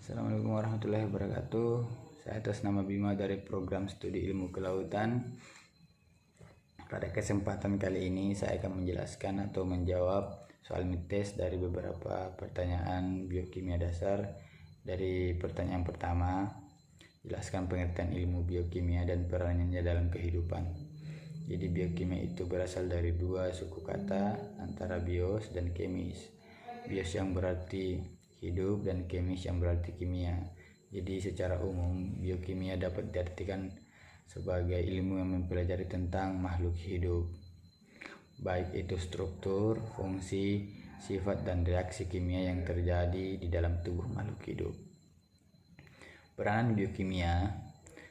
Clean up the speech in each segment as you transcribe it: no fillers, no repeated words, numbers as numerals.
Assalamualaikum warahmatullahi wabarakatuh. Saya atas nama Bima dari program studi ilmu kelautan. Pada kesempatan kali ini saya akan menjelaskan atau menjawab soal midtest dari beberapa pertanyaan biokimia dasar. Dari pertanyaan pertama, jelaskan pengertian ilmu biokimia dan perannya dalam kehidupan. Jadi biokimia itu berasal dari dua suku kata antara bios dan kemis. Bios yang berarti hidup dan kemis yang berarti kimia. Jadi secara umum biokimia dapat diartikan sebagai ilmu yang mempelajari tentang makhluk hidup, baik itu struktur, fungsi, sifat dan reaksi kimia yang terjadi di dalam tubuh makhluk hidup. Peranan biokimia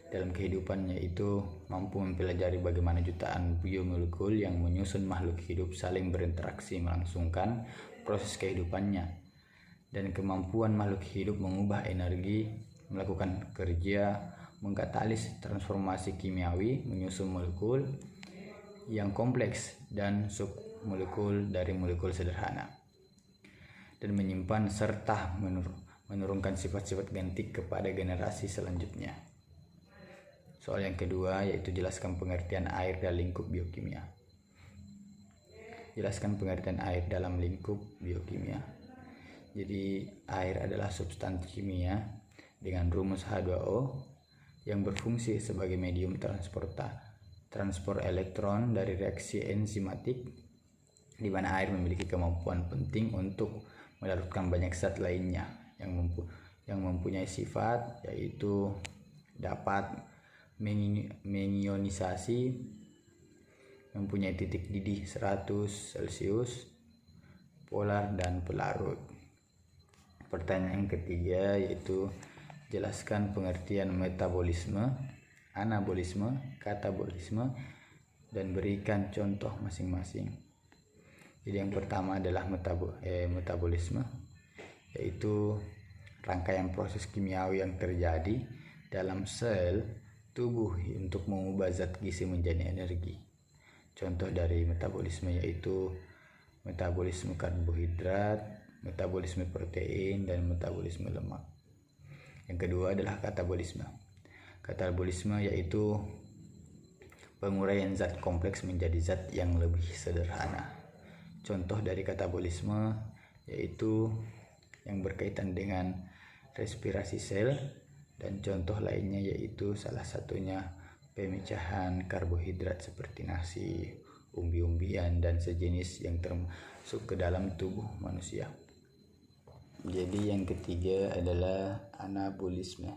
dalam kehidupan yaitu mampu mempelajari bagaimana jutaan biomolekul yang menyusun makhluk hidup saling berinteraksi melangsungkan proses kehidupannya, dan kemampuan makhluk hidup mengubah energi, melakukan kerja, mengkatalis transformasi kimiawi, menyusun molekul yang kompleks dan submolekul dari molekul sederhana, dan menyimpan serta menurunkan sifat-sifat genetik kepada generasi selanjutnya. Soal yang kedua yaitu jelaskan pengertian air dalam lingkup biokimia. Jelaskan pengertian air dalam lingkup biokimia. Jadi air adalah substansi kimia dengan rumus H2O yang berfungsi sebagai medium transport elektron dari reaksi enzimatik, di mana air memiliki kemampuan penting untuk melarutkan banyak zat lainnya yang mempunyai sifat yaitu dapat mengionisasi, mempunyai titik didih 100 Celcius, polar dan pelarut. Pertanyaan yang ketiga yaitu jelaskan pengertian metabolisme, anabolisme, katabolisme, dan berikan contoh masing-masing. Jadi yang pertama adalah metabolisme, yaitu rangkaian proses kimiawi yang terjadi dalam sel tubuh untuk mengubah zat gizi menjadi energi. Contoh dari metabolisme yaitu metabolisme karbohidrat, metabolisme protein, dan metabolisme lemak. Yang kedua adalah katabolisme. Katabolisme yaitu penguraian zat kompleks menjadi zat yang lebih sederhana. Contoh dari katabolisme yaitu yang berkaitan dengan respirasi sel, dan contoh lainnya yaitu salah satunya pemecahan karbohidrat seperti nasi, umbi-umbian, dan sejenis yang termasuk ke dalam tubuh manusia. Jadi yang ketiga adalah anabolisme.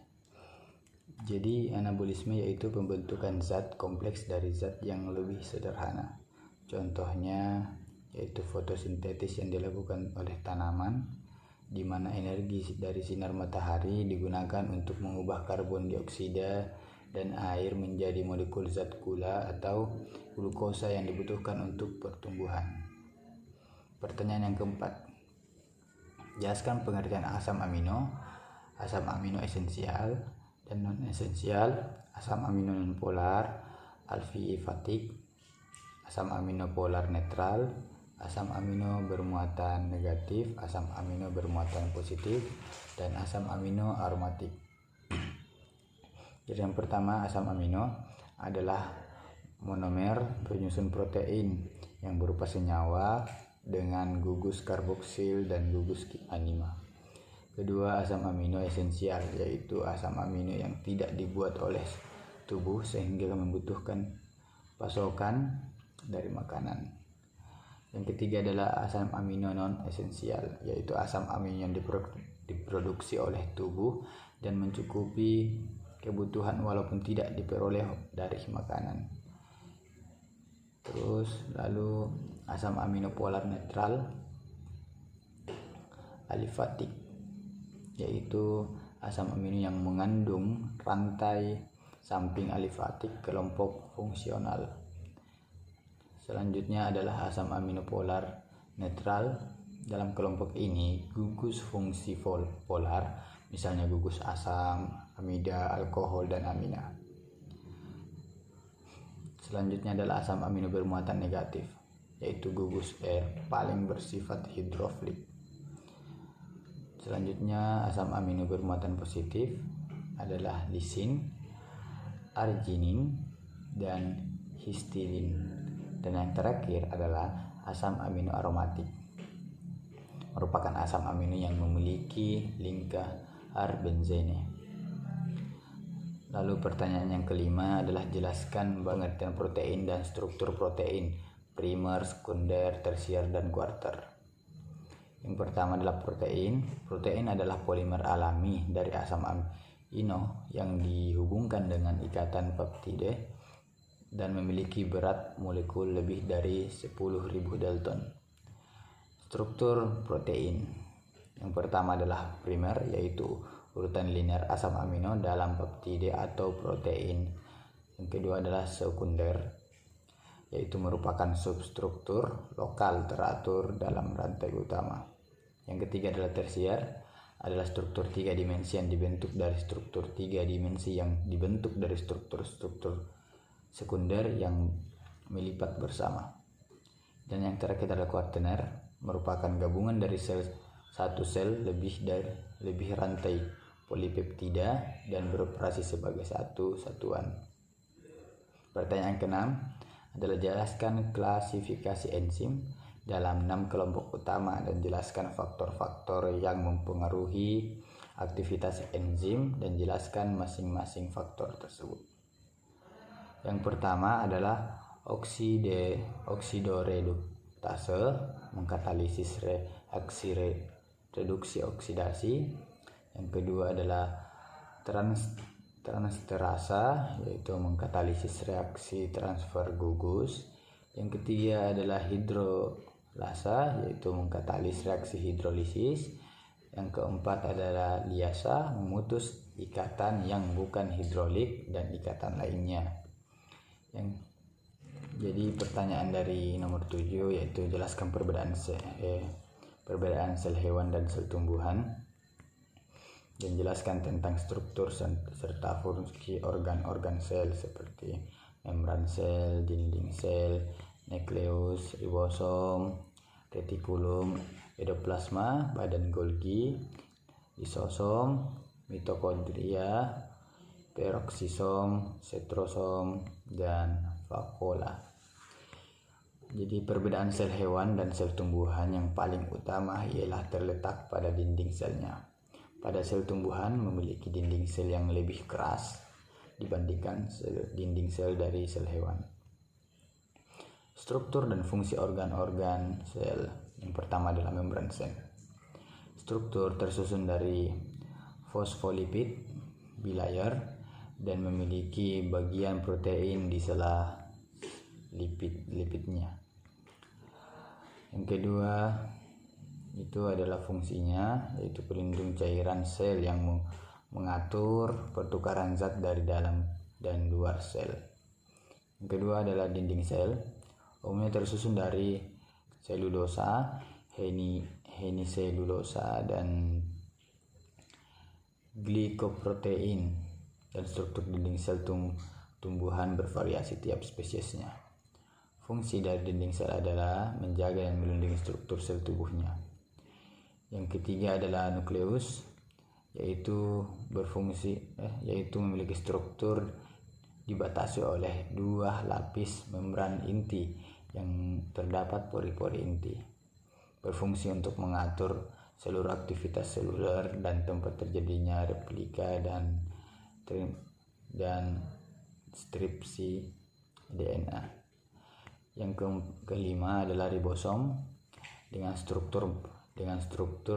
Jadi anabolisme yaitu pembentukan zat kompleks dari zat yang lebih sederhana. Contohnya yaitu fotosintesis yang dilakukan oleh tanaman, di mana energi dari sinar matahari digunakan untuk mengubah karbon dioksida dan air menjadi molekul zat gula atau glukosa yang dibutuhkan untuk pertumbuhan. Pertanyaan yang keempat, jelaskan pengertian asam amino esensial dan non esensial, asam amino non polar, alpha-lifatik, asam amino polar netral, asam amino bermuatan negatif, asam amino bermuatan positif, dan asam amino aromatik. Jadi yang pertama, asam amino adalah monomer penyusun protein yang berupa senyawa dengan gugus karboksil dan gugus anima. Kedua, asam amino esensial, yaitu asam amino yang tidak dibuat oleh tubuh sehingga membutuhkan pasokan dari makanan. Yang ketiga adalah asam amino non esensial, yaitu asam amino yang diproduksi oleh tubuh dan mencukupi kebutuhan walaupun tidak diperoleh dari makanan. Terus lalu asam amino polar netral alifatik, yaitu asam amino yang mengandung rantai samping alifatik kelompok fungsional. Selanjutnya adalah asam amino polar netral. Dalam kelompok ini gugus fungsi polar, misalnya gugus asam, amida, alkohol, dan amina. Selanjutnya adalah asam amino bermuatan negatif, yaitu gugus paling bersifat hidrofilik. Selanjutnya asam amino bermuatan positif adalah lisin, arginin, dan histidin. Dan yang terakhir adalah asam amino aromatik, merupakan asam amino yang memiliki lingkar benzene. Lalu pertanyaan yang kelima adalah jelaskan pengertian protein dan struktur protein primer, sekunder, tersier, dan kuarter. Yang pertama adalah protein. Protein adalah polimer alami dari asam amino yang dihubungkan dengan ikatan peptide dan memiliki berat molekul lebih dari 10.000 Dalton. Struktur protein. Yang pertama adalah primer, yaitu urutan linear asam amino dalam peptide atau protein. Yang kedua adalah sekunder, yaitu merupakan substruktur lokal teratur dalam rantai utama. Yang ketiga adalah tersier, adalah struktur 3 dimensi yang dibentuk dari struktur 3 dimensi yang dibentuk dari struktur-struktur sekunder yang melipat bersama. Dan yang terakhir adalah kuaterner, merupakan gabungan dari satu sel lebih rantai polipeptida dan beroperasi sebagai satu satuan. Pertanyaan ke-6 adalah jelaskan klasifikasi enzim dalam 6 kelompok utama dan jelaskan faktor-faktor yang mempengaruhi aktivitas enzim dan jelaskan masing-masing faktor tersebut. Yang pertama adalah oksidoredutase, mengkatalisis reduksi oksidasi. Yang kedua adalah transterasa, yaitu mengkatalisis reaksi transfer gugus. Yang ketiga adalah hidrolasa, yaitu mengkatalis reaksi hidrolisis. Yang keempat adalah liasa, memutus ikatan yang bukan hidrolik dan ikatan lainnya. Jadi pertanyaan dari nomor 7 yaitu jelaskan perbedaan sel hewan dan sel tumbuhan, dan jelaskan tentang struktur serta fungsi organ-organ sel seperti membran sel, dinding sel, nukleus, ribosom, retikulum, endoplasma, badan Golgi, lisosom, mitokondria, peroksisom, setrosom, dan vakuola. Jadi perbedaan sel hewan dan sel tumbuhan yang paling utama ialah terletak pada dinding selnya. Pada sel tumbuhan memiliki dinding sel yang lebih keras dibandingkan dinding sel dari sel hewan. Struktur dan fungsi organ-organ sel. Yang pertama adalah membran sel. Struktur tersusun dari fosfolipid bilayer dan memiliki bagian protein di sela lipidnya. Yang kedua itu adalah fungsinya, yaitu pelindung cairan sel yang mengatur pertukaran zat dari dalam dan luar sel. Yang kedua adalah dinding sel, umumnya tersusun dari selulosa, hemiselulosa, dan glikoprotein, dan struktur dinding sel tumbuhan bervariasi tiap spesiesnya. Fungsi dari dinding sel adalah menjaga dan melindungi struktur sel tubuhnya. Yang ketiga adalah nukleus, yaitu memiliki struktur dibatasi oleh 2 lapis membran inti yang terdapat pori-pori inti. Berfungsi untuk mengatur seluruh aktivitas seluler dan tempat terjadinya replika dan stripsi DNA. Yang kelima adalah ribosom dengan struktur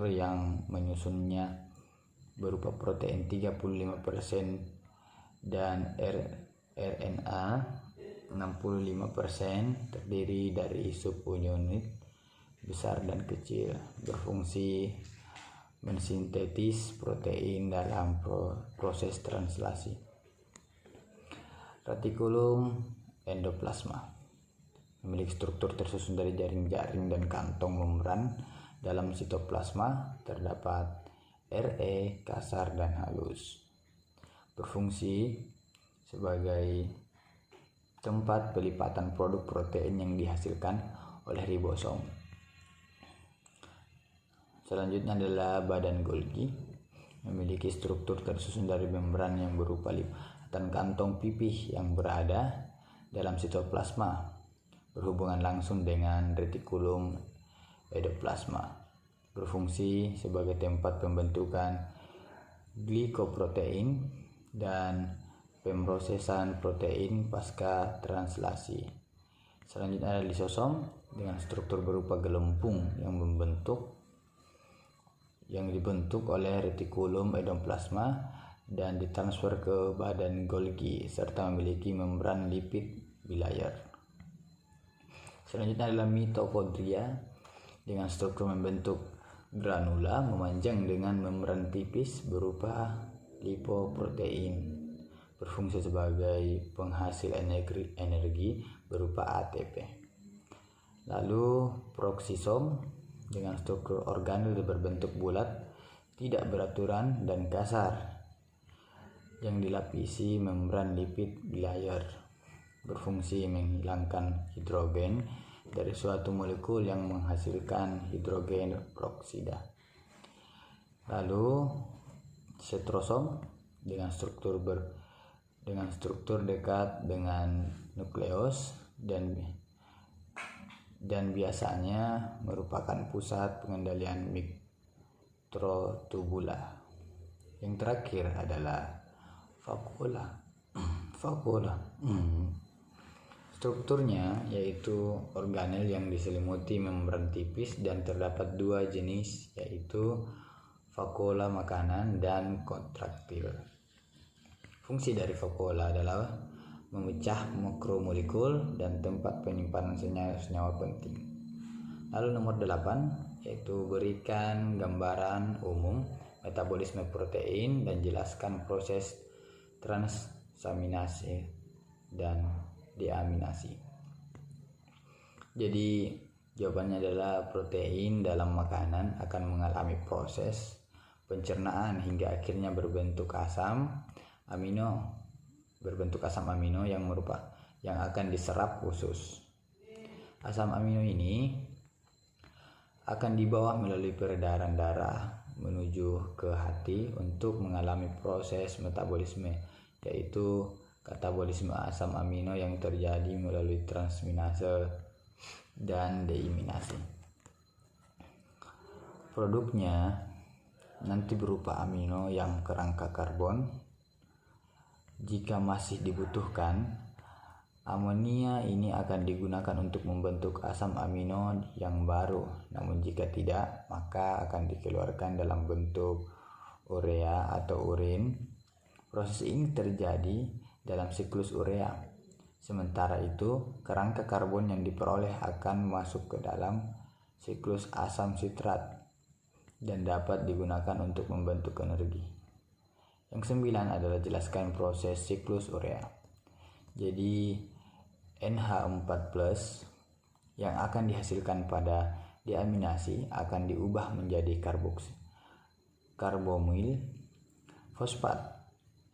yang menyusunnya berupa protein 35% dan RNA 65%, terdiri dari subunit besar dan kecil, berfungsi mensintetis protein dalam proses translasi. Retikulum endoplasma memiliki struktur tersusun dari jaring-jaring dan kantong membran. Dalam sitoplasma terdapat RE kasar dan halus, berfungsi sebagai tempat pelipatan produk protein yang dihasilkan oleh ribosom. Selanjutnya adalah badan Golgi, memiliki struktur tersusun dari membran yang berupa lipatan kantong pipih yang berada dalam sitoplasma, berhubungan langsung dengan retikulum endoplasma, berfungsi sebagai tempat pembentukan glikoprotein dan pemrosesan protein pasca translasi. Selanjutnya ada lisosom dengan struktur berupa gelembung yang dibentuk oleh retikulum endoplasma dan ditransfer ke badan Golgi serta memiliki membran lipid bilayer. Selanjutnya adalah mitokondria dengan struktur membentuk granula memanjang dengan membran tipis berupa lipoprotein, berfungsi sebagai penghasil energi berupa ATP. Lalu proksisom dengan struktur organel berbentuk bulat, tidak beraturan dan kasar, yang dilapisi membran lipid bilayer, berfungsi menghilangkan hidrogen dari suatu molekul yang menghasilkan hidrogen peroksida. Lalu setrosom dengan struktur dekat dengan nukleus dan biasanya merupakan pusat pengendalian mikrotubula. Yang terakhir adalah vakuola. Strukturnya yaitu organel yang diselimuti membran tipis dan terdapat dua jenis, yaitu vakuola makanan dan kontraktil. Fungsi dari vakuola adalah memecah makromolekul dan tempat penyimpanan senyawa penting. Lalu nomor 8 yaitu berikan gambaran umum metabolisme protein dan jelaskan proses transaminasi dan deaminasi. Jadi jawabannya adalah protein dalam makanan akan mengalami proses pencernaan hingga akhirnya berbentuk asam amino yang akan diserap usus. Asam amino ini akan dibawa melalui peredaran darah menuju ke hati untuk mengalami proses metabolisme, yaitu katabolisme asam amino yang terjadi melalui transminase dan deiminasi. Produknya nanti berupa amino yang kerangka karbon. Jika masih dibutuhkan, amonia ini akan digunakan untuk membentuk asam amino yang baru. Namun jika tidak, maka akan dikeluarkan dalam bentuk urea atau urin. Proses ini terjadi dalam siklus urea. Sementara itu, kerangka karbon yang diperoleh akan masuk ke dalam siklus asam sitrat dan dapat digunakan untuk membentuk energi. Yang 9 adalah jelaskan proses siklus urea. Jadi NH4+ yang akan dihasilkan pada deaminasi akan diubah menjadi karbomil fosfat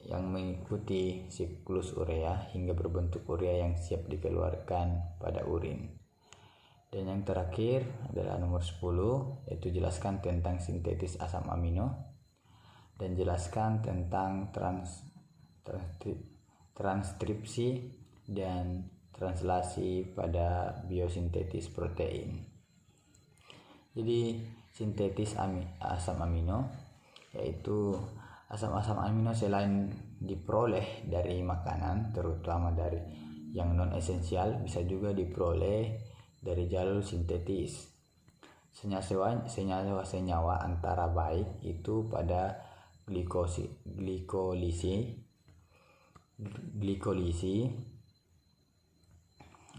yang mengikuti siklus urea hingga berbentuk urea yang siap dikeluarkan pada urin. Dan yang terakhir adalah nomor 10, yaitu jelaskan tentang sintetis asam amino dan jelaskan tentang transkripsi dan translasi pada biosintetis protein. Jadi sintetis asam amino yaitu asam-asam amino selain diperoleh dari makanan, terutama dari yang non esensial, bisa juga diperoleh dari jalur sintetis. Senyawa-senyawa antara baik itu pada glikolisi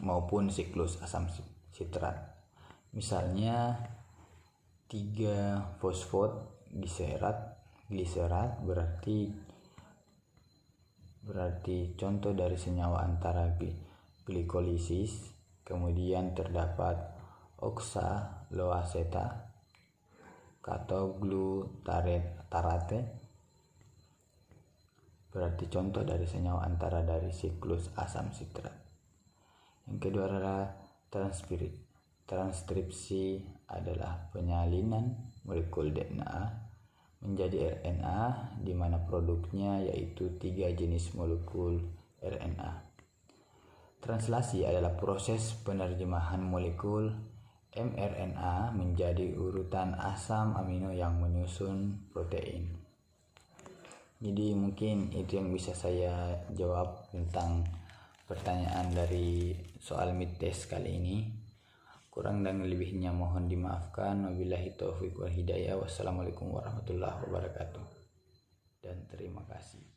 maupun siklus asam sitrat. Misalnya 3-fosfat gliserat berarti contoh dari senyawa antara glikolisis. Kemudian terdapat oksaloaseta atau glutarate, berarti contoh dari senyawa antara dari siklus asam sitrat. Yang kedua adalah transkripsi adalah penyalinan molekul DNA menjadi RNA, di mana produknya yaitu 3 jenis molekul RNA. Translasi adalah proses penerjemahan molekul mRNA menjadi urutan asam amino yang menyusun protein. Jadi mungkin itu yang bisa saya jawab tentang pertanyaan dari soal mid test kali ini. Kurang dan lebihnya mohon dimaafkan. Wabillahi taufiq wal hidayah. Wassalamualaikum warahmatullahi wabarakatuh. Dan terima kasih.